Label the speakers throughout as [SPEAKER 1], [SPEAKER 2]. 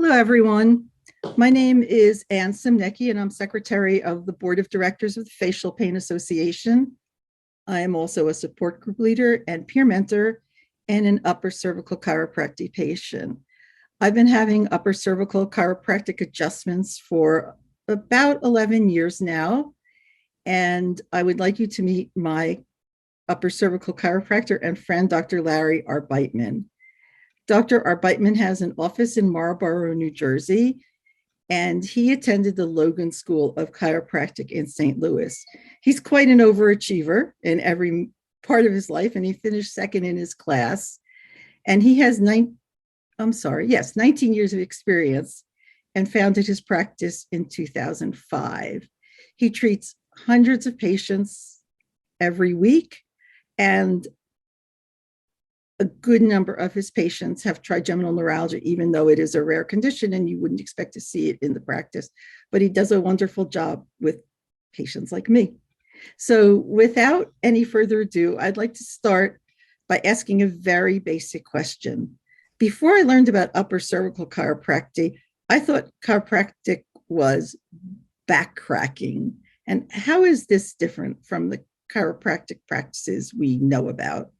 [SPEAKER 1] Hello, everyone. My name is Ann Simnecki, and I'm Secretary of the Board of Directors of the Facial Pain Association. I am also a support group leader and peer mentor and an upper cervical chiropractic patient. I've been having upper cervical chiropractic adjustments for about 11 years now, and I would like you to meet my upper cervical chiropractor and friend, Dr. Larry Arbeitman. Dr. Arbeitman has an office in Marlborough, New Jersey, and he attended the Logan School of Chiropractic in St. Louis. He's quite an overachiever in every part of his life, and he finished second in his class. And he has 19 years of experience and founded his practice in 2005. He treats hundreds of patients every week, and a good number of his patients have trigeminal neuralgia, even though it is a rare condition and you wouldn't expect to see it in the practice. But he does a wonderful job with patients like me. So without any further ado, I'd like to start by asking a very basic question. Before I learned about upper cervical chiropractic, I thought chiropractic was back cracking. And how is this different from the chiropractic practices we know about?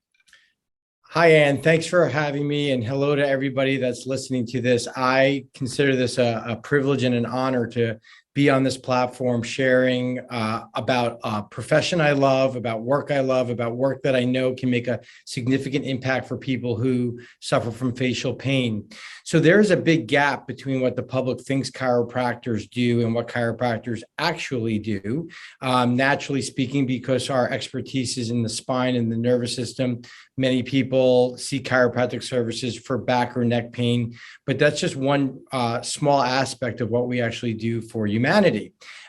[SPEAKER 2] Hi, Ann. Thanks for having me, and hello to everybody that's listening to this. I consider this a privilege and an honor to be on this platform sharing about a profession I love, about work I love, about work that I know can make a significant impact for people who suffer from facial pain. So there's a big gap between what the public thinks chiropractors do and what chiropractors actually do. Naturally speaking, because our expertise is in the spine and the nervous system, many people seek chiropractic services for back or neck pain, but that's just one small aspect of what we actually do for humanity.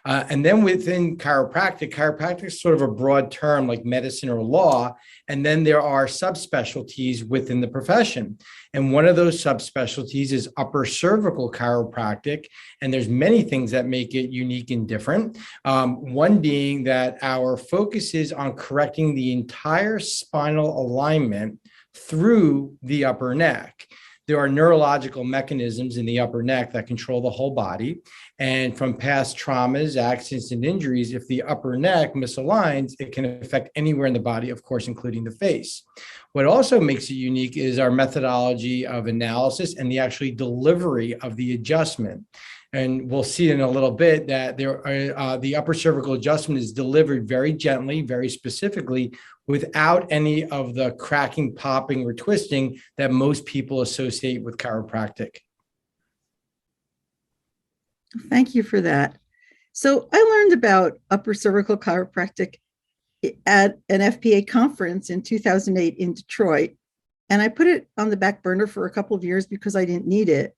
[SPEAKER 2] And then within chiropractic is sort of a broad term like medicine or law. And then there are subspecialties within the profession. And one of those subspecialties is upper cervical chiropractic. And there's many things that make it unique and different. One being that our focus is on correcting the entire spinal alignment through the upper neck. There are neurological mechanisms in the upper neck that control the whole body. And from past traumas, accidents, and injuries, if the upper neck misaligns, it can affect anywhere in the body, of course, including the face. What also makes it unique is our methodology of analysis and the actual delivery of the adjustment. And we'll see in a little bit that the upper cervical adjustment is delivered very gently, very specifically, without any of the cracking, popping, or twisting that most people associate with chiropractic.
[SPEAKER 1] Thank you for that. So I learned about upper cervical chiropractic at an FPA conference in 2008 in Detroit, and I put it on the back burner for a couple of years because I didn't need it.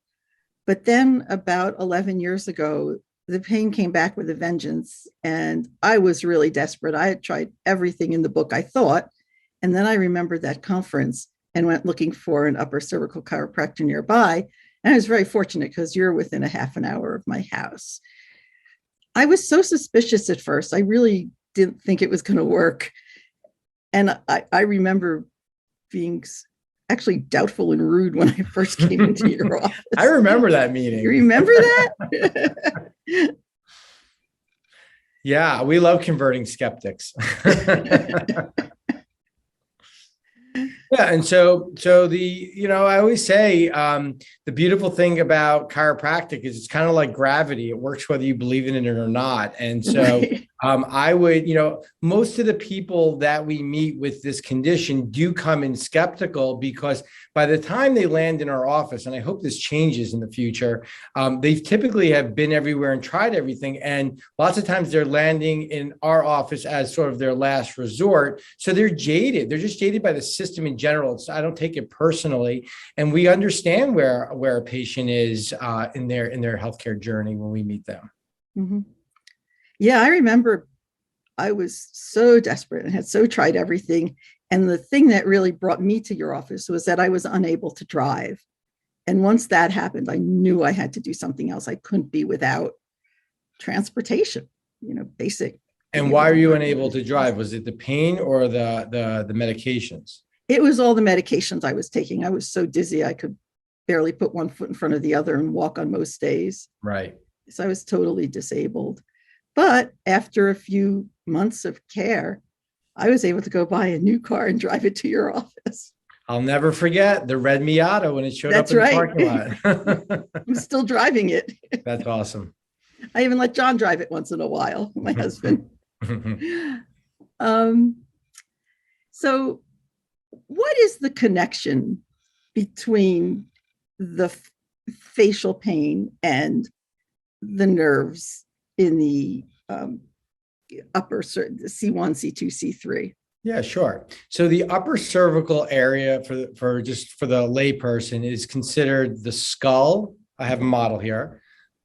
[SPEAKER 1] But then about 11 years ago, the pain came back with a vengeance, and I was really desperate. I had tried everything in the book, I thought, and then I remembered that conference and went looking for an upper cervical chiropractor nearby. And I was very fortunate because you're within a half an hour of my house. I was so suspicious at first. I really didn't think it was going to work. And I remember being actually doubtful and rude when I first came into your office.
[SPEAKER 2] I remember that meeting.
[SPEAKER 1] You remember that?
[SPEAKER 2] Yeah, we love converting skeptics. Yeah, and so I always say the beautiful thing about chiropractic is it's kind of like gravity. It works whether you believe in it or not. And so I would, most of the people that we meet with this condition do come in skeptical because by the time they land in our office, and I hope this changes in the future, they typically have been everywhere and tried everything. And lots of times they're landing in our office as sort of their last resort. So they're jaded. They're just jaded by the system in general. I don't take it personally. And we understand where a patient is in their healthcare journey when we meet them.
[SPEAKER 1] Mm-hmm. Yeah, I remember I was so desperate and had so tried everything. And the thing that really brought me to your office was that I was unable to drive. And once that happened, I knew I had to do something else. I couldn't be without transportation, basic.
[SPEAKER 2] And why are you unable to drive? Was it the pain or the medications?
[SPEAKER 1] It was all the medications I was taking. I was so dizzy I could barely put one foot in front of the other and walk on most days.
[SPEAKER 2] Right.
[SPEAKER 1] So I was totally disabled. But after a few months of care, I was able to go buy a new car and drive it to your office.
[SPEAKER 2] I'll never forget the red Miata when it showed
[SPEAKER 1] That's
[SPEAKER 2] up in the
[SPEAKER 1] right.
[SPEAKER 2] parking lot.
[SPEAKER 1] I'm still driving it.
[SPEAKER 2] That's awesome.
[SPEAKER 1] I even let John drive it once in a while, my husband. Um, so what is the connection between the facial pain and the nerves in the upper C1, C2, C3?
[SPEAKER 2] Yeah, sure. So the upper cervical area for the layperson is considered the skull. I have a model here.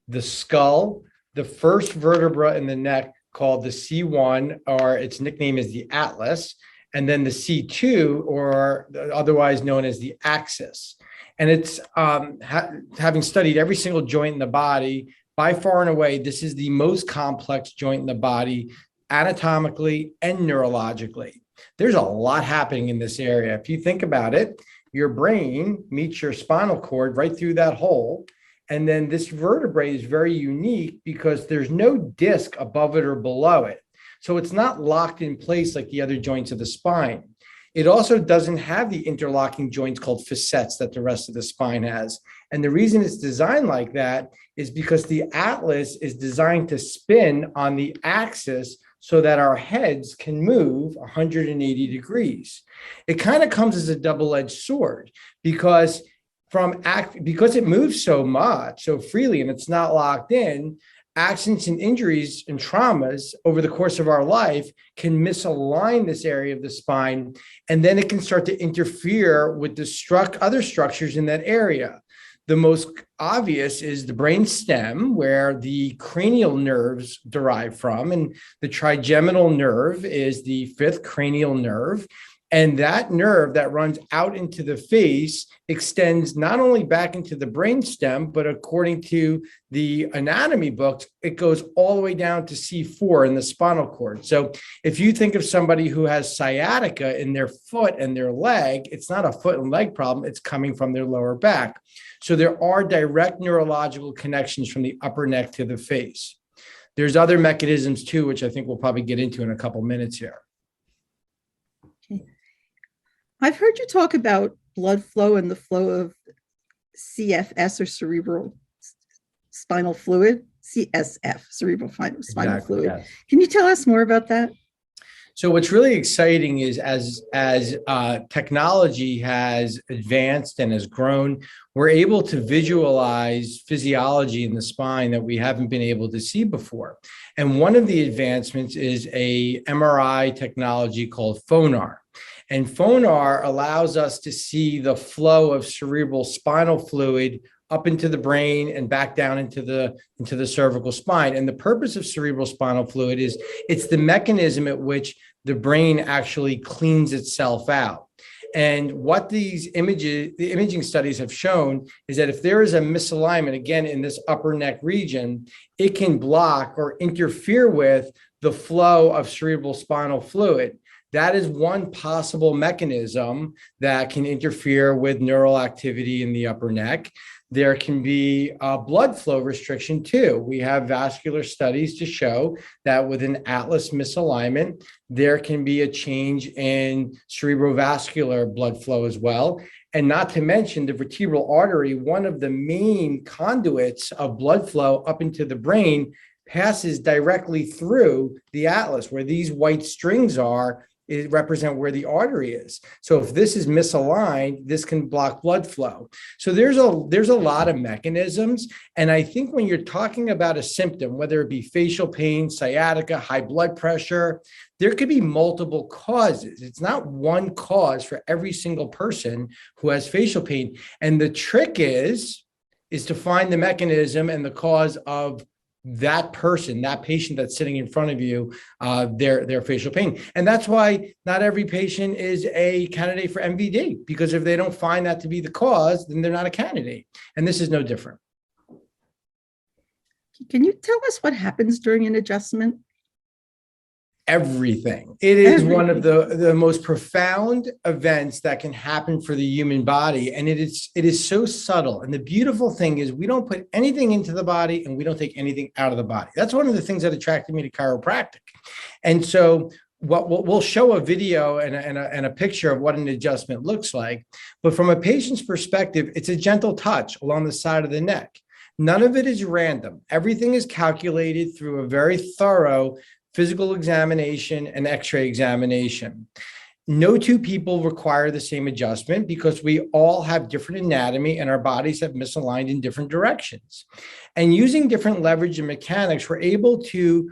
[SPEAKER 2] The skull, the first vertebra in the neck called the C1, or its nickname is the atlas, and then the C2, or otherwise known as the axis. And it's having studied every single joint in the body, by far and away, this is the most complex joint in the body, anatomically and neurologically. There's a lot happening in this area. If you think about it, your brain meets your spinal cord right through that hole. And then this vertebrae is very unique because there's no disc above it or below it. So it's not locked in place like the other joints of the spine. It also doesn't have the interlocking joints called facets that the rest of the spine has. And the reason it's designed like that is because the atlas is designed to spin on the axis so that our heads can move 180 degrees. It kind of comes as a double-edged sword because it moves so much, so freely, and it's not locked in, accidents and injuries and traumas over the course of our life can misalign this area of the spine, and then it can start to interfere with the other structures in that area. The most obvious is the brain stem, where the cranial nerves derive from, and the trigeminal nerve is the fifth cranial nerve. And that nerve that runs out into the face extends not only back into the brain stem, but according to the anatomy books, it goes all the way down to C4 in the spinal cord. So if you think of somebody who has sciatica in their foot and their leg, it's not a foot and leg problem, it's coming from their lower back. So there are direct neurological connections from the upper neck to the face. There's other mechanisms too, which I think we'll probably get into in a couple minutes here.
[SPEAKER 1] I've heard you talk about blood flow and the flow of CFS, or cerebral spinal fluid, CSF, cerebral spinal fluid. Yes. Can you tell us more about that?
[SPEAKER 2] So what's really exciting is as technology has advanced and has grown, we're able to visualize physiology in the spine that we haven't been able to see before. And one of the advancements is a MRI technology called phonar. And phonar allows us to see the flow of cerebral spinal fluid up into the brain and back down into the cervical spine. And the purpose of cerebral spinal fluid is it's the mechanism at which the brain actually cleans itself out. And what the imaging studies have shown is that if there is a misalignment, again, in this upper neck region, it can block or interfere with the flow of cerebral spinal fluid. That is one possible mechanism that can interfere with neural activity in the upper neck. There can be a blood flow restriction too. We have vascular studies to show that with an atlas misalignment, there can be a change in cerebrovascular blood flow as well. And not to mention the vertebral artery, one of the main conduits of blood flow up into the brain, passes directly through the atlas. Where these white strings are, it represent where the artery is. So if this is misaligned, this can block blood flow. So there's a lot of mechanisms. And I think when you're talking about a symptom, whether it be facial pain, sciatica, high blood pressure, there could be multiple causes. It's not one cause for every single person who has facial pain. And the trick is to find the mechanism and the cause of that person, that patient that's sitting in front of you, their facial pain. And that's why not every patient is a candidate for MVD, because if they don't find that to be the cause, then they're not a candidate. And this is no different.
[SPEAKER 1] Can you tell us what happens during an adjustment?
[SPEAKER 2] everything. It is one of
[SPEAKER 1] Everything.
[SPEAKER 2] the most profound events that can happen for the human body. And it is so subtle. And the beautiful thing is we don't put anything into the body and we don't take anything out of the body. That's one of the things that attracted me to chiropractic. And so we'll show a video and a picture of what an adjustment looks like. But from a patient's perspective, it's a gentle touch along the side of the neck. None of it is random. Everything is calculated through a very thorough physical examination and x-ray examination. No two people require the same adjustment because we all have different anatomy and our bodies have misaligned in different directions. And using different leverage and mechanics, we're able to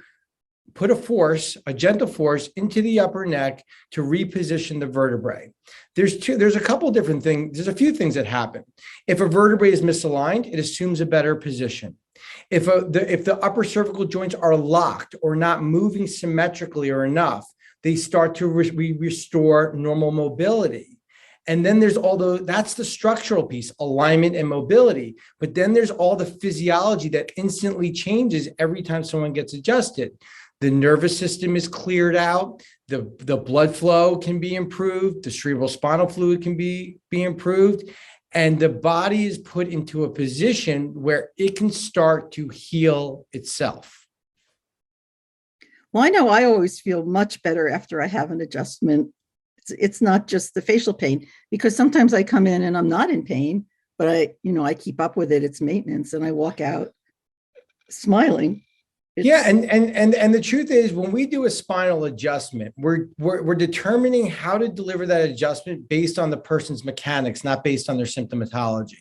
[SPEAKER 2] put a gentle force into the upper neck to reposition the vertebrae. There's a couple different things. There's a few things that happen. If a vertebrae is misaligned, it assumes a better position. If the upper cervical joints are locked or not moving symmetrically or enough, they start to restore normal mobility. And then there's that's the structural piece, alignment and mobility. But then there's all the physiology that instantly changes every time someone gets adjusted. The nervous system is cleared out. The blood flow can be improved. The cerebral spinal fluid can be improved. And the body is put into a position where it can start to heal itself.
[SPEAKER 1] Well, I know I always feel much better after I have an adjustment. It's not just the facial pain, because sometimes I come in and I'm not in pain, but I keep up with it. It's maintenance, and I walk out smiling.
[SPEAKER 2] And the truth is, when we do a spinal adjustment, we're determining how to deliver that adjustment based on the person's mechanics, not based on their symptomatology.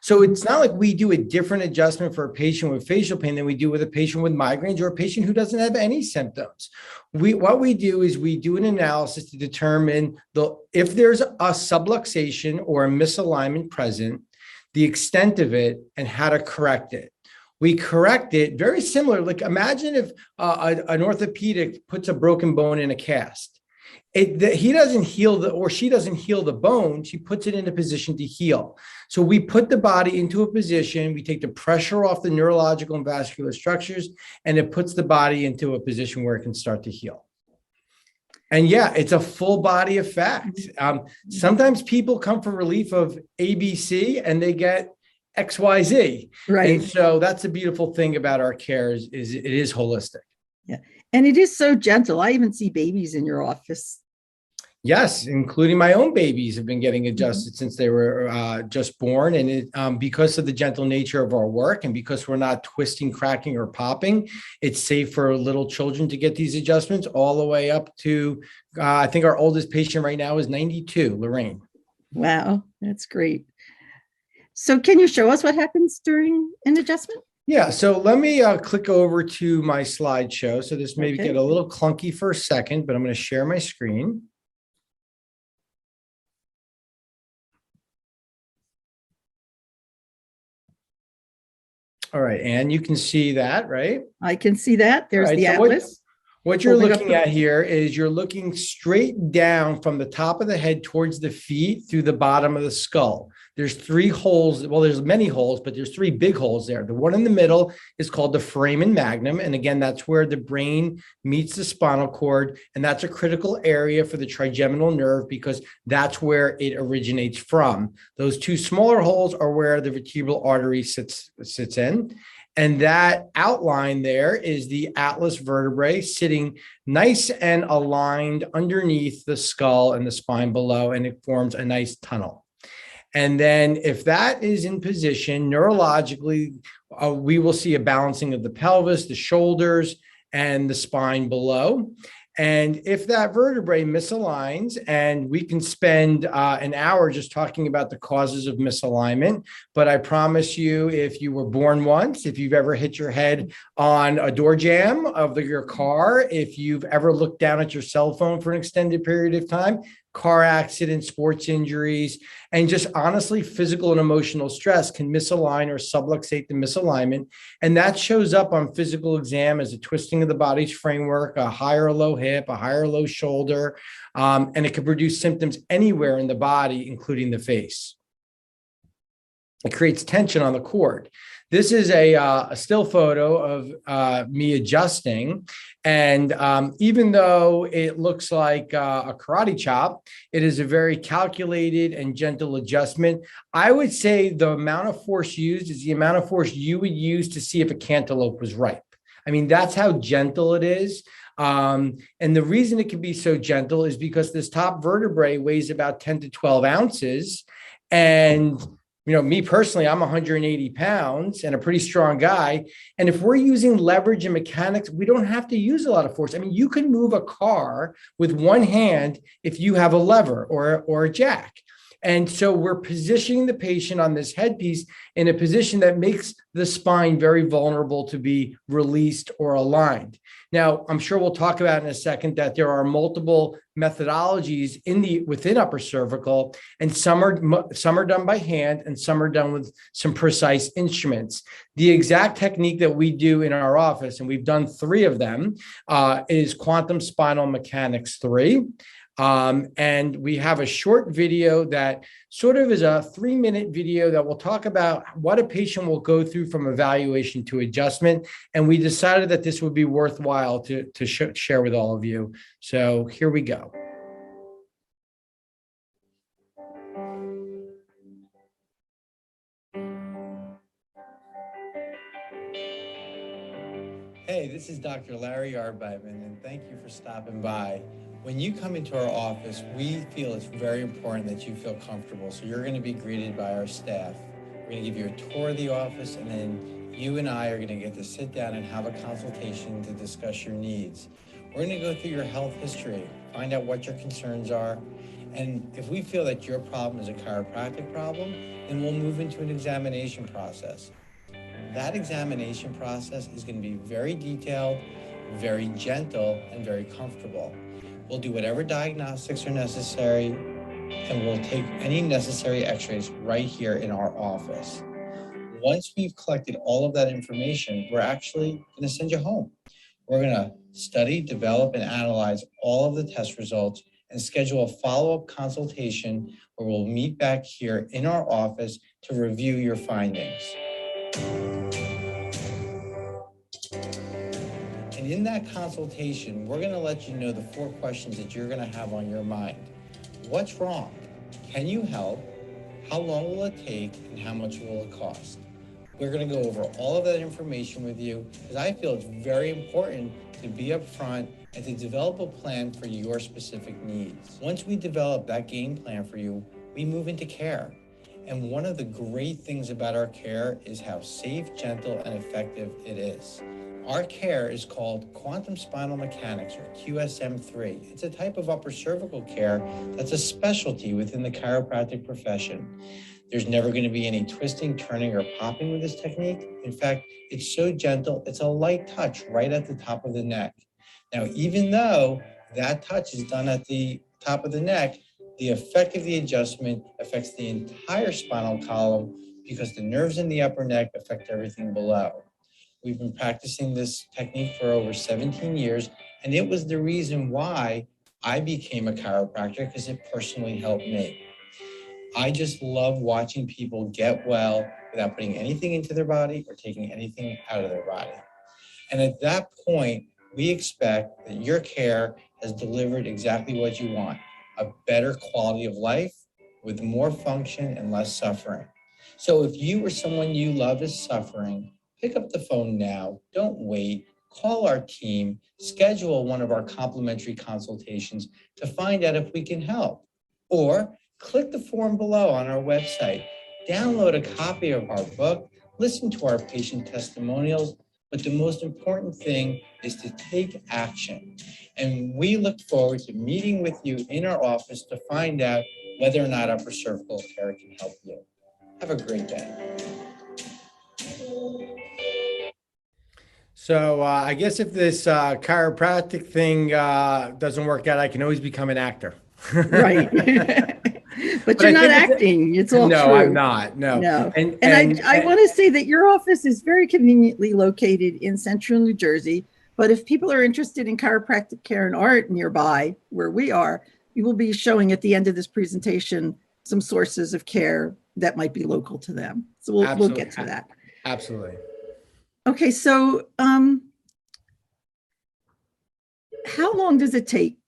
[SPEAKER 2] So it's not like we do a different adjustment for a patient with facial pain than we do with a patient with migraines or a patient who doesn't have any symptoms. What we do is we do an analysis to determine if there's a subluxation or a misalignment present, the extent of it, and how to correct it. We correct it very similar. Like imagine if an orthopedic puts a broken bone in a cast. He doesn't heal or she doesn't heal the bone. She puts it in a position to heal. So we put the body into a position. We take the pressure off the neurological and vascular structures, and it puts the body into a position where it can start to heal. And yeah, it's a full body effect. Sometimes people come for relief of ABC and they get XYZ.
[SPEAKER 1] Right.
[SPEAKER 2] And so that's the beautiful thing about our care is it is holistic.
[SPEAKER 1] Yeah. And it is so gentle. I even see babies in your office.
[SPEAKER 2] Yes, including my own babies have been getting adjusted since they were just born. And because of the gentle nature of our work and because we're not twisting, cracking, or popping, it's safe for little children to get these adjustments all the way up to, I think our oldest patient right now is 92, Lorraine.
[SPEAKER 1] Wow, that's great. So can you show us what happens during an adjustment?
[SPEAKER 2] Yeah, so let me click over to my slideshow. So this may get a little clunky for a second, but I'm going to share my screen. All right, and you can see that, right?
[SPEAKER 1] I can see that. There's the atlas.
[SPEAKER 2] What you're looking at here is you're looking straight down from the top of the head towards the feet through the bottom of the skull. There's 3 holes. Well, there's many holes, but there's 3 big holes there. The one in the middle is called the foramen magnum. And again, that's where the brain meets the spinal cord. And that's a critical area for the trigeminal nerve because that's where it originates from. Those 2 smaller holes are where the vertebral artery sits in. And that outline there is the atlas vertebrae sitting nice and aligned underneath the skull and the spine below, and it forms a nice tunnel. And then if that is in position, neurologically, we will see a balancing of the pelvis, the shoulders, and the spine below. And if that vertebrae misaligns, and we can spend an hour just talking about the causes of misalignment, but I promise you, if you were born once, if you've ever hit your head on a door jamb of your car, if you've ever looked down at your cell phone for an extended period of time, car accidents, sports injuries, and just honestly, physical and emotional stress can misalign or subluxate the misalignment. And that shows up on physical exam as a twisting of the body's framework, a high or low hip, a high or low shoulder, and it can produce symptoms anywhere in the body, including the face. It creates tension on the cord. This is a still photo of me adjusting. And even though it looks like a karate chop, it is a very calculated and gentle adjustment. I would say the amount of force used is the amount of force you would use to see if a cantaloupe was ripe. I mean, that's how gentle it is. And the reason it can be so gentle is because this top vertebrae weighs about 10 to 12 ounces. And, me personally, I'm 180 pounds and a pretty strong guy. And if we're using leverage and mechanics, we don't have to use a lot of force. I mean, you can move a car with one hand if you have a lever or a jack. And so we're positioning the patient on this headpiece in a position that makes the spine very vulnerable to be released or aligned. Now, I'm sure we'll talk about in a second that there are multiple methodologies within upper cervical, and some are done by hand and some are done with some precise instruments. The exact technique that we do in our office, and we've done 3 of them, is Quantum Spinal Mechanics 3. And we have a short video that sort of is a 3-minute video that will talk about what a patient will go through from evaluation to adjustment. And we decided that this would be worthwhile to share with all of you. So here we go. Hey, this is Dr. Larry Arbeitman, and thank you for stopping by. When you come into our office, we feel it's very important that you feel comfortable. So you're going to be greeted by our staff. We're going to give you a tour of the office, and then you and I are going to get to sit down and have a consultation to discuss your needs. We're going to go through your health history, find out what your concerns are, and if we feel that your problem is a chiropractic problem, then we'll move into an examination process. That examination process is going to be very detailed, very gentle, and very comfortable. We'll do whatever diagnostics are necessary, and we'll take any necessary x-rays right here in our office. Once we've collected all of that information, we're actually going to send you home. We're going to study, develop, and analyze all of the test results and schedule a follow-up consultation where we'll meet back here in our office to review your findings. And in that consultation, we're going to let you know the 4 questions that you're going to have on your mind. What's wrong? Can you help? How long will it take? And how much will it cost? We're going to go over all of that information with you because I feel it's very important to be upfront and to develop a plan for your specific needs. Once we develop that game plan for you, we move into care. And one of the great things about our care is how safe, gentle, and effective it is. Our care is called Quantum Spinal Mechanics, or QSM3. It's a type of upper cervical care that's a specialty within the chiropractic profession. There's never going to be any twisting, turning, or popping with this technique. In fact, it's so gentle, it's a light touch right at the top of the neck. Now, even though that touch is done at the top of the neck, the effect of the adjustment affects the entire spinal column because the nerves in the upper neck affect everything below. We've been practicing this technique for over 17 years, and it was the reason why I became a chiropractor because it personally helped me. I just love watching people get well without putting anything into their body or taking anything out of their body. And at that point, we expect that your care has delivered exactly what you want, a better quality of life with more function and less suffering. So if you or someone you love is suffering, pick up the phone now, don't wait, call our team, schedule one of our complimentary consultations to find out if we can help. Or click the form below on our website, download a copy of our book, listen to our patient testimonials, but the most important thing is to take action. And we look forward to meeting with you in our office to find out whether or not upper cervical care can help you. Have a great day. So I guess if this chiropractic thing doesn't work out, I can always become an actor.
[SPEAKER 1] Right. But you're not acting. It's all
[SPEAKER 2] no,
[SPEAKER 1] true.
[SPEAKER 2] I'm not. No.
[SPEAKER 1] No. And I want to say that your office is very conveniently located in central New Jersey. But if people are interested in chiropractic care and art nearby where we are, we will be showing at the end of this presentation some sources of care that might be local to them. So we'll get to that.
[SPEAKER 2] Absolutely.
[SPEAKER 1] Okay, so how long does it take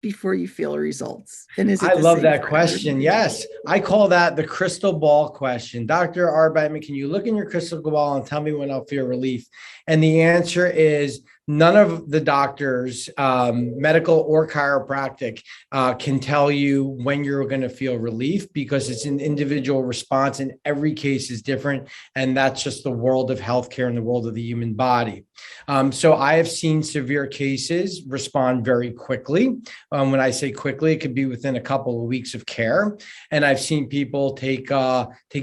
[SPEAKER 1] before you feel results? And is it
[SPEAKER 2] I
[SPEAKER 1] the
[SPEAKER 2] love
[SPEAKER 1] same
[SPEAKER 2] that
[SPEAKER 1] for
[SPEAKER 2] question.
[SPEAKER 1] everybody?
[SPEAKER 2] Yes, I call that the crystal ball question. Dr. Arbeitman, can you look in your crystal ball and tell me when I'll feel relief? And the answer is none of the doctors, medical or chiropractic, can tell you when you're going to feel relief because it's an individual response and every case is different. And that's just the world of healthcare and the world of the human body. So I have seen severe cases respond very quickly. When I say quickly, it could be within a couple of weeks of care. And I've seen people take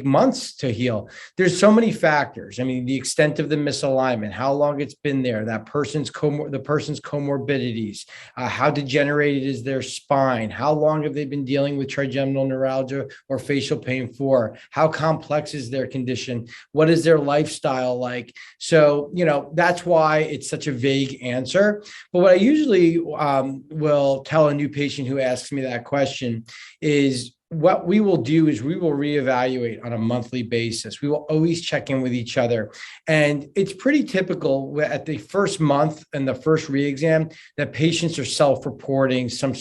[SPEAKER 2] months to heal. There's so many factors. I mean, the extent of the misalignment, how long it's been there, the person's comorbidities, how degenerated is their spine, how long have they been dealing with trigeminal neuralgia or facial pain for, how complex is their condition, what is their lifestyle like. So, that's why it's such a vague answer. But what I usually will tell a new patient who asks me that question is what we will do is we will reevaluate on a monthly basis. We will always check in with each other. And it's pretty typical at the first month and the first re-exam that patients are self-reporting some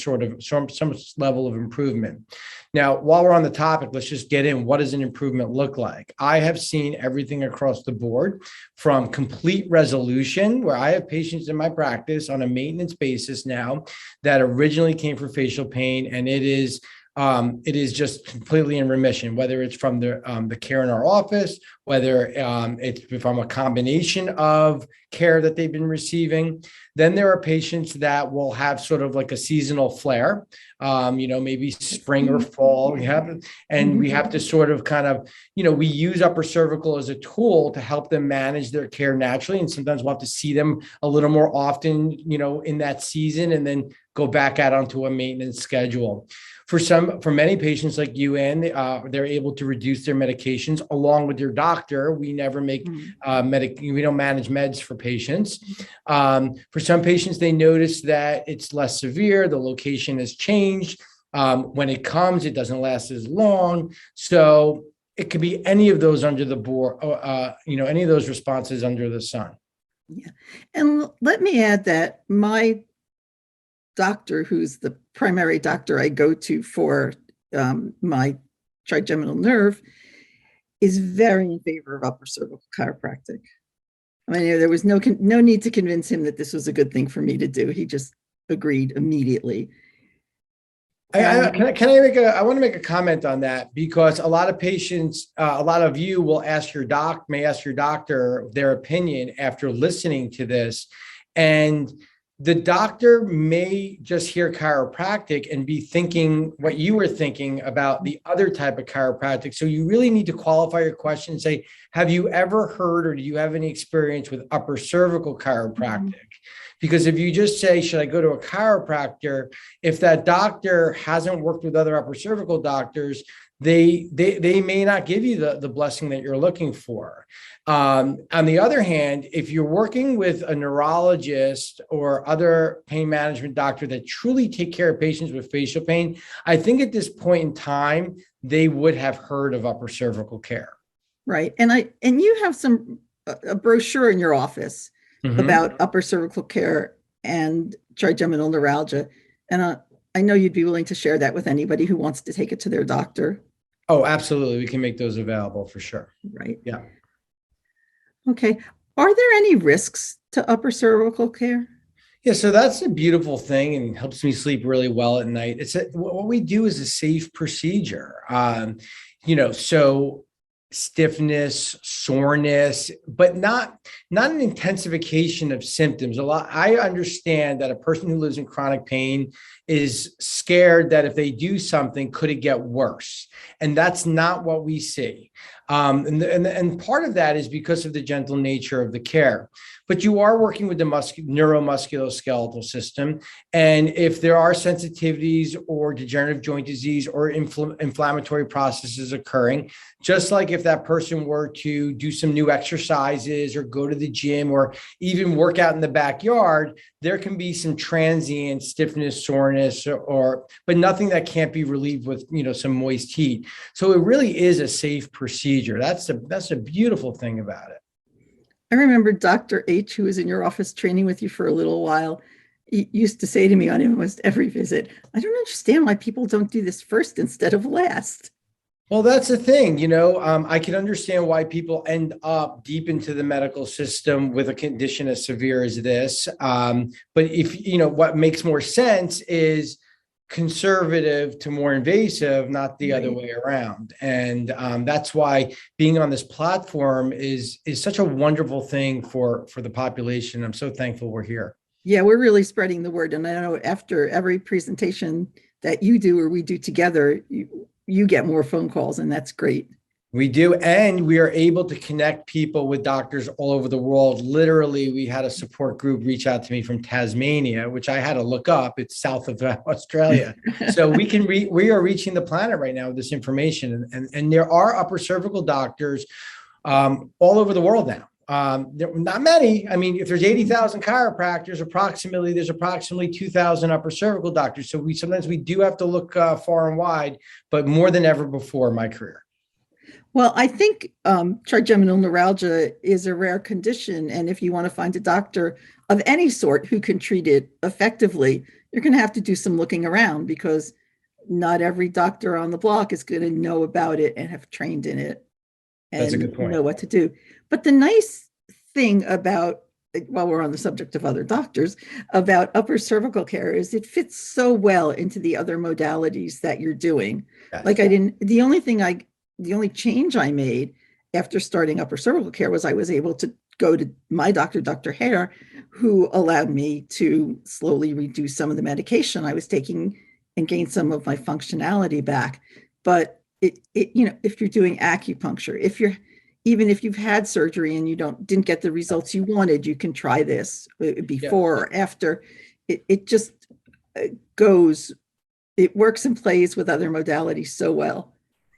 [SPEAKER 2] level of improvement. Now, while we're on the topic, let's just get in. What does an improvement look like? I have seen everything across the board from complete resolution, where I have patients in my practice on a maintenance basis now that originally came for facial pain, and it is just completely in remission, whether it's from the care in our office, whether it's from a combination of care that they've been receiving. Then there are patients that will have sort of like a seasonal flare, maybe spring or fall. We have to sort of we use upper cervical as a tool to help them manage their care naturally. And sometimes we'll have to see them a little more often, in that season, and then go back out onto a maintenance schedule. For many patients like you, Ann, they're able to reduce their medications along with their doctor. We never make we don't manage meds for patients. For some patients, they notice that it's less severe. The location has changed. When it comes, it doesn't last as long. So it could be any of those under the board, any of those responses under the sun.
[SPEAKER 1] Yeah. And let me add that my doctor, who's the primary doctor I go to for my trigeminal nerve, is very in favor of upper cervical chiropractic. I mean, there was no need to convince him that this was a good thing for me to do. He just agreed immediately.
[SPEAKER 2] I want to make a comment on that, because a lot of patients, a lot of you will ask your doctor their opinion after listening to this. And the doctor may just hear chiropractic and be thinking what you were thinking about the other type of chiropractic. So you really need to qualify your question and say, have you ever heard or do you have any experience with upper cervical chiropractic? Because if you just say, should I go to a chiropractor? If that doctor hasn't worked with other upper cervical doctors, they may not give you the blessing that you're looking for. On the other hand, if you're working with a neurologist or other pain management doctor that truly take care of patients with facial pain, I think at this point in time, they would have heard of upper cervical care.
[SPEAKER 1] Right. And you have a brochure in your office about upper cervical care and trigeminal neuralgia. And I know you'd be willing to share that with anybody who wants to take it to their doctor.
[SPEAKER 2] Oh, absolutely. We can make those available for sure.
[SPEAKER 1] Right.
[SPEAKER 2] Yeah.
[SPEAKER 1] Okay. Are there any risks to upper cervical care?
[SPEAKER 2] Yeah, so that's a beautiful thing and helps me sleep really well at night. What we do is a safe procedure. So stiffness, soreness, but not an intensification of symptoms. I understand that a person who lives in chronic pain is scared that if they do something, could it get worse? And that's not what we see. And part of that is because of the gentle nature of the care. But you are working with the neuromusculoskeletal system. And if there are sensitivities or degenerative joint disease or inflammatory processes occurring, just like if that person were to do some new exercises or go to the gym or even work out in the backyard, there can be some transient stiffness, soreness, but nothing that can't be relieved with, some moist heat. So it really is a safe procedure. procedure. That's a beautiful thing about it.
[SPEAKER 1] I remember Dr. H, who was in your office training with you for a little while, he used to say to me on almost every visit, I don't understand why people don't do this first instead of last.
[SPEAKER 2] Well, that's the thing, I can understand why people end up deep into the medical system with a condition as severe as this. But what makes more sense is conservative to more invasive, not the other way around. And that's why being on this platform is such a wonderful thing for the population. I'm so thankful we're here.
[SPEAKER 1] Yeah, we're really spreading the word. And I know after every presentation that you do or we do together, you get more phone calls, and that's great.
[SPEAKER 2] We do. And we are able to connect people with doctors all over the world. Literally, we had a support group reach out to me from Tasmania, which I had to look up. It's south of Australia. So we are reaching the planet right now with this information. And there are upper cervical doctors all over the world now. Not many. I mean, if there's 80,000 chiropractors, there's approximately 2,000 upper cervical doctors. So sometimes we do have to look far and wide, but more than ever before in my career.
[SPEAKER 1] Well, I think trigeminal neuralgia is a rare condition. And if you want to find a doctor of any sort who can treat it effectively, you're going to have to do some looking around, because not every doctor on the block is going to know about it and have trained in it and know what to do. But the nice thing about, while we're on the subject of other doctors, about upper cervical care is it fits so well into the other modalities that you're doing. Yes. Like the only change I made after starting upper cervical care was I was able to go to my doctor, Dr. Hare, who allowed me to slowly reduce some of the medication I was taking and gain some of my functionality back. But if you're doing acupuncture, even if you've had surgery and you didn't get the results you wanted, you can try this before or after. It just goes, it works and plays with other modalities so well.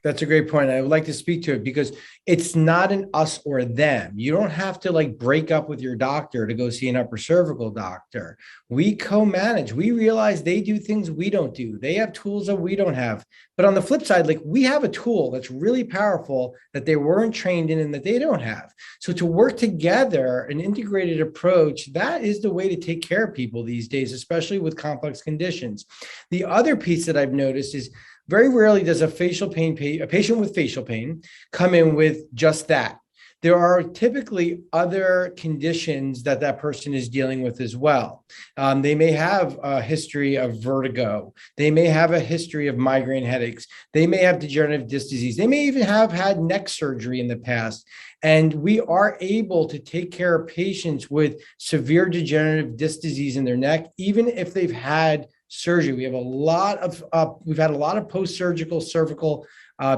[SPEAKER 2] That's a great point. I would like to speak to it because it's not an us or them. You don't have to break up with your doctor to go see an upper cervical doctor. We co-manage. We realize they do things we don't do. They have tools that we don't have. But on the flip side, we have a tool that's really powerful that they weren't trained in and that they don't have. So to work together, an integrated approach, that is the way to take care of people these days, especially with complex conditions. The other piece that I've noticed is very rarely does a patient with facial pain come in with just that. There are typically other conditions that person is dealing with as well. They may have a history of vertigo. They may have a history of migraine headaches. They may have degenerative disc disease. They may even have had neck surgery in the past. And we are able to take care of patients with severe degenerative disc disease in their neck, even if they've had surgery. We've had a lot of post-surgical cervical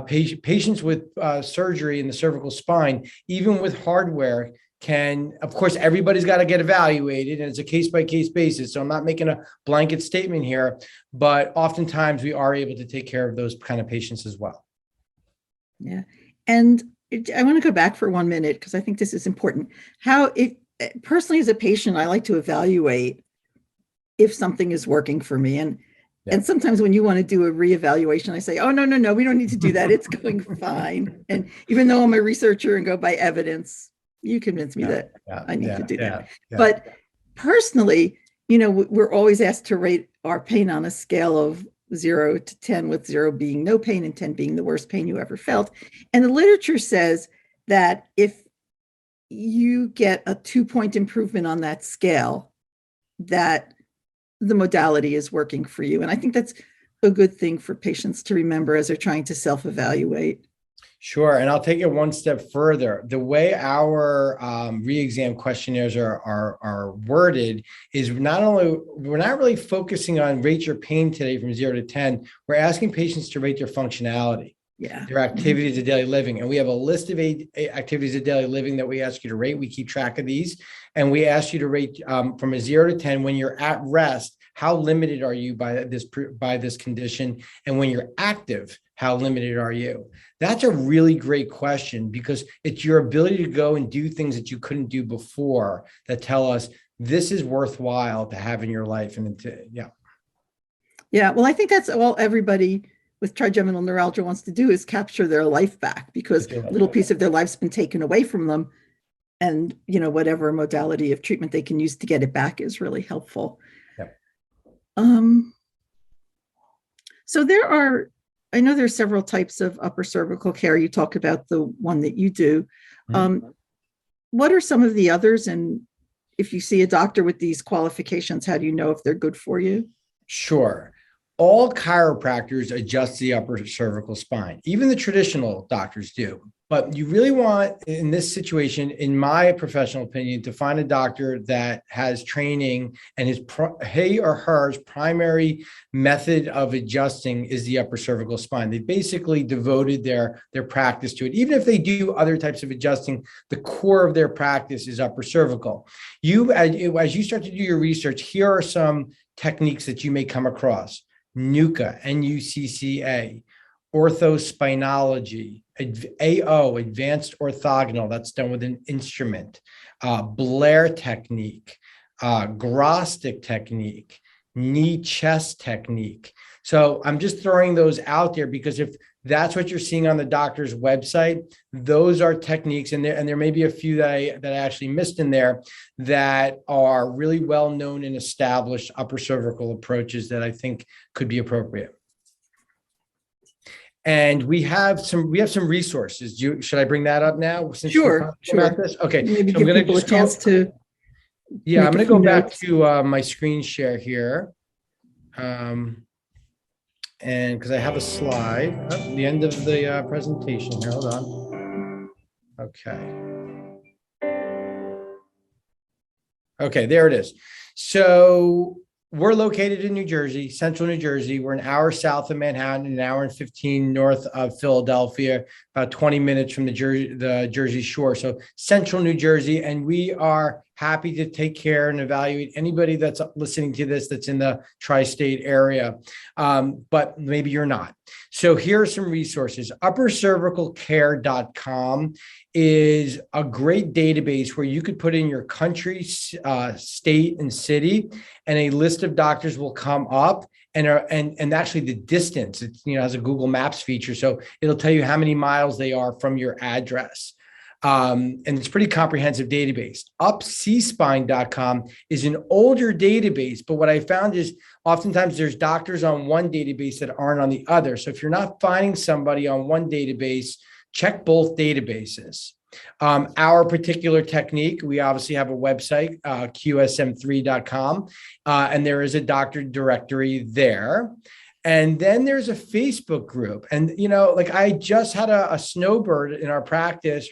[SPEAKER 2] patients with surgery in the cervical spine, even with hardware. Of course, everybody's got to get evaluated, and it's a case-by-case basis. So I'm not making a blanket statement here, but oftentimes we are able to take care of those kind of patients as well.
[SPEAKER 1] Yeah. And I want to go back for 1 minute because I think this is important. Personally, as a patient, I like to evaluate if something is working for me. And sometimes when you want to do a reevaluation, I say, oh, no, we don't need to do that. It's going fine. And even though I'm a researcher and go by evidence, you convince me that I need to do that. But personally, we're always asked to rate our pain on a scale of 0 to 10, with 0 being no pain and 10 being the worst pain you ever felt. And the literature says that if you get a 2-point improvement on that scale, that the modality is working for you. And I think that's a good thing for patients to remember as they're trying to self-evaluate.
[SPEAKER 2] Sure. And I'll take it one step further. The way our re-exam questionnaires are worded is we're not really focusing on rate your pain today from 0 to 10. We're asking patients to rate their functionality. Their activities of daily living. And we have a list of activities of daily living that we ask you to rate. We keep track of these. And we ask you to rate from a 0 to 10 when you're at rest. How limited are you by this condition? And when you're active, how limited are you? That's a really great question because it's your ability to go and do things that you couldn't do before that tell us this is worthwhile to have in your life. Well, I think that's all everybody
[SPEAKER 1] with trigeminal neuralgia wants to do is capture their life back, because a little piece of their life's been taken away from them. And, whatever modality of treatment they can use to get it back is really helpful.
[SPEAKER 2] Yep.
[SPEAKER 1] So I know there's several types of upper cervical care. You talk about the one that you do. What are some of the others? And if you see a doctor with these qualifications, how do you know if they're good for you?
[SPEAKER 2] Sure. All chiropractors adjust the upper cervical spine. Even the traditional doctors do. But you really want, in this situation, in my professional opinion, to find a doctor that has training and he or her primary method of adjusting is the upper cervical spine. They basically devoted their practice to it. Even if they do other types of adjusting, the core of their practice is upper cervical. As you start to do your research, here are some techniques that you may come across: NUCCA, NUCCA, orthospinology, AO, advanced orthogonal, that's done with an instrument, Blair technique, Grostic technique, knee chest technique. So I'm just throwing those out there because if that's what you're seeing on the doctor's website, those are techniques, and there may be a few that I actually missed in there that are really well known and established upper cervical approaches that I think could be appropriate. And we have some resources. Should I bring that up now? Since
[SPEAKER 1] Sure.
[SPEAKER 2] about this? Okay.
[SPEAKER 1] Maybe
[SPEAKER 2] so
[SPEAKER 1] give people a chance to.
[SPEAKER 2] Yeah, I'm going to go back to my screen share here. And because I have a slide at the end of the presentation here. Hold on. Okay, there it is. So we're located in New Jersey, central New Jersey. We're an hour south of Manhattan, an hour and 15 north of Philadelphia, about 20 minutes from the Jersey Shore. So central New Jersey, and we are happy to take care and evaluate anybody that's listening to this that's in the tri-state area, but maybe you're not. So here are some resources. UpperCervicalCare.com is a great database where you could put in your country, state, and city, and a list of doctors will come up. And actually the distance, it has a Google Maps feature, so it'll tell you how many miles they are from your address. And it's a pretty comprehensive database. UpCspine.com is an older database, but what I found is oftentimes there's doctors on one database that aren't on the other. So if you're not finding somebody on one database, check both databases. Our particular technique, we obviously have a website, qsm3.com, and there is a doctor directory there. And then there's a Facebook group. And, I just had a snowbird in our practice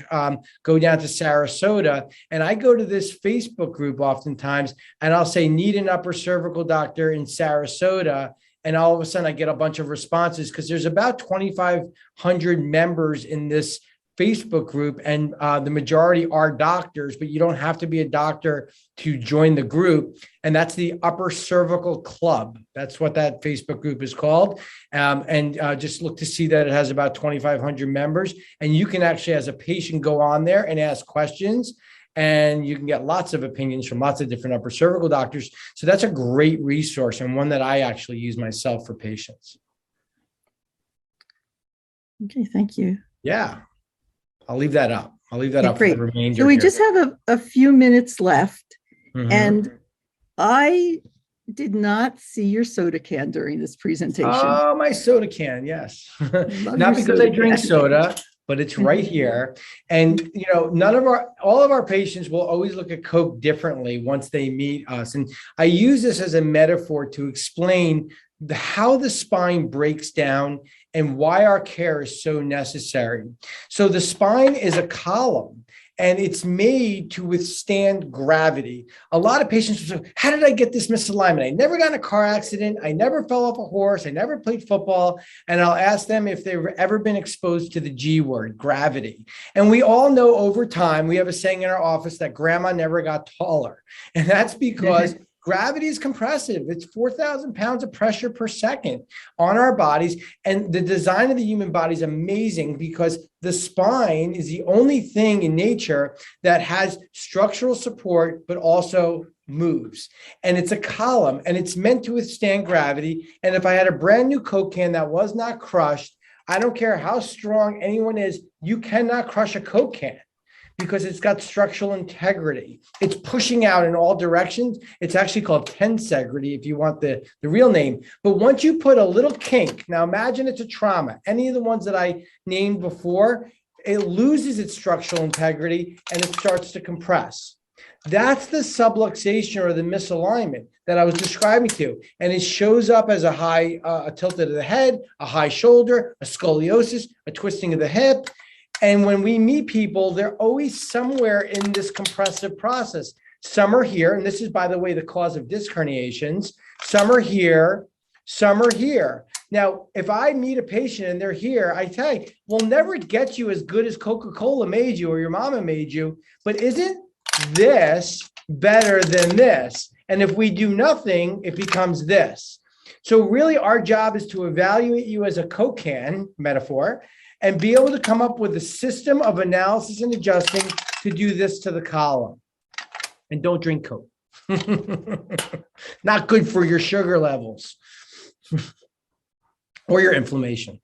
[SPEAKER 2] go down to Sarasota. And I go to this Facebook group oftentimes, and I'll say, need an upper cervical doctor in Sarasota. And all of a sudden I get a bunch of responses because there's about 2,500 members in this Facebook group, and the majority are doctors, but you don't have to be a doctor to join the group. And that's the Upper Cervical Club. That's what that Facebook group is called. And just look to see that it has about 2,500 members. And you can actually, as a patient, go on there and ask questions. And you can get lots of opinions from lots of different upper cervical doctors. So that's a great resource, and one that I actually use myself for patients.
[SPEAKER 1] Okay, thank you.
[SPEAKER 2] Yeah. I'll leave that up. For the remainder.
[SPEAKER 1] So we just have a few minutes left, and I did not see your soda can during this presentation.
[SPEAKER 2] Oh, my soda can, yes. Not because I drink soda, but it's right here. And all of our patients will always look at Coke differently once they meet us. And I use this as a metaphor to explain how the spine breaks down and why our care is so necessary. So the spine is a column, and it's made to withstand gravity. A lot of patients will say, how did I get this misalignment? I never got in a car accident. I never fell off a horse. I never played football. And I'll ask them if they've ever been exposed to the G word, gravity. And we all know over time, we have a saying in our office that grandma never got taller. And that's because gravity is compressive. It's 4,000 pounds of pressure per second on our bodies. And the design of the human body is amazing because the spine is the only thing in nature that has structural support, but also moves, and it's a column, and it's meant to withstand gravity. And if I had a brand new Coke can that was not crushed, I don't care how strong anyone is, you cannot crush a Coke can because it's got structural integrity. It's pushing out in all directions. It's actually called tensegrity if you want the real name. But once you put a little kink, now imagine it's a trauma, any of the ones that I named before, it loses its structural integrity and it starts to compress. That's the subluxation or the misalignment that I was describing to you. And it shows up as a high a tilted of the head, a high shoulder, a scoliosis, a twisting of the hip. And when we meet people, they're always somewhere in this compressive process. Some are here, and this is, by the way, the cause of disc herniations. Some are here, some are here. Now, if I meet a patient and they're here, I tell you, we'll never get you as good as Coca-Cola made you or your mama made you, but isn't this better than this? And if we do nothing, it becomes this. So really our job is to evaluate you as a Coke can metaphor and be able to come up with a system of analysis and adjusting to do this to the column. And don't drink Coke. Not good for your sugar levels or your inflammation.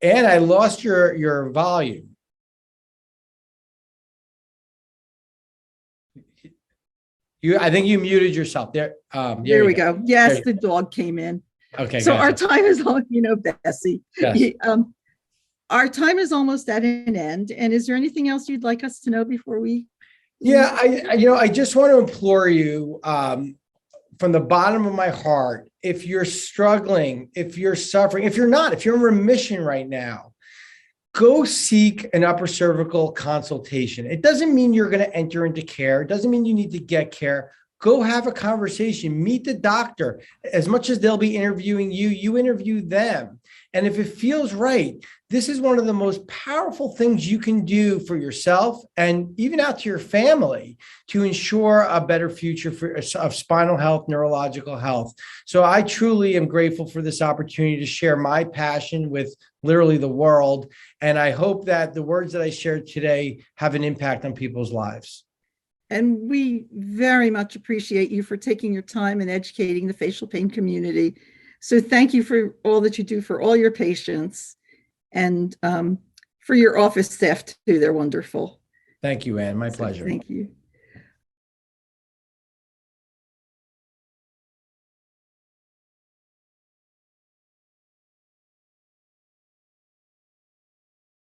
[SPEAKER 2] And I lost your volume. I think you muted yourself there.
[SPEAKER 1] There we go. Yes, the dog came in.
[SPEAKER 2] Okay.
[SPEAKER 1] So
[SPEAKER 2] gotcha.
[SPEAKER 1] our time is on, Bessie.
[SPEAKER 2] Yes.
[SPEAKER 1] Our time is almost at an end. And is there anything else you'd like us to know before we?
[SPEAKER 2] Yeah, I just want to implore you from the bottom of my heart, if you're struggling, if you're suffering, if you're in remission right now, go seek an upper cervical consultation. It doesn't mean you're going to enter into care. It doesn't mean you need to get care. Go have a conversation, meet the doctor. As much as they'll be interviewing you, you interview them. And if it feels right, this is one of the most powerful things you can do for yourself and even out to your family to ensure a better future of spinal health, neurological health. So I truly am grateful for this opportunity to share my passion with literally the world. And I hope that the words that I shared today have an impact on people's lives.
[SPEAKER 1] And we very much appreciate you for taking your time and educating the facial pain community. So thank you for all that you do for all your patients and for your office staff too. They're wonderful.
[SPEAKER 2] Thank you, Ann. My pleasure.
[SPEAKER 1] Thank you.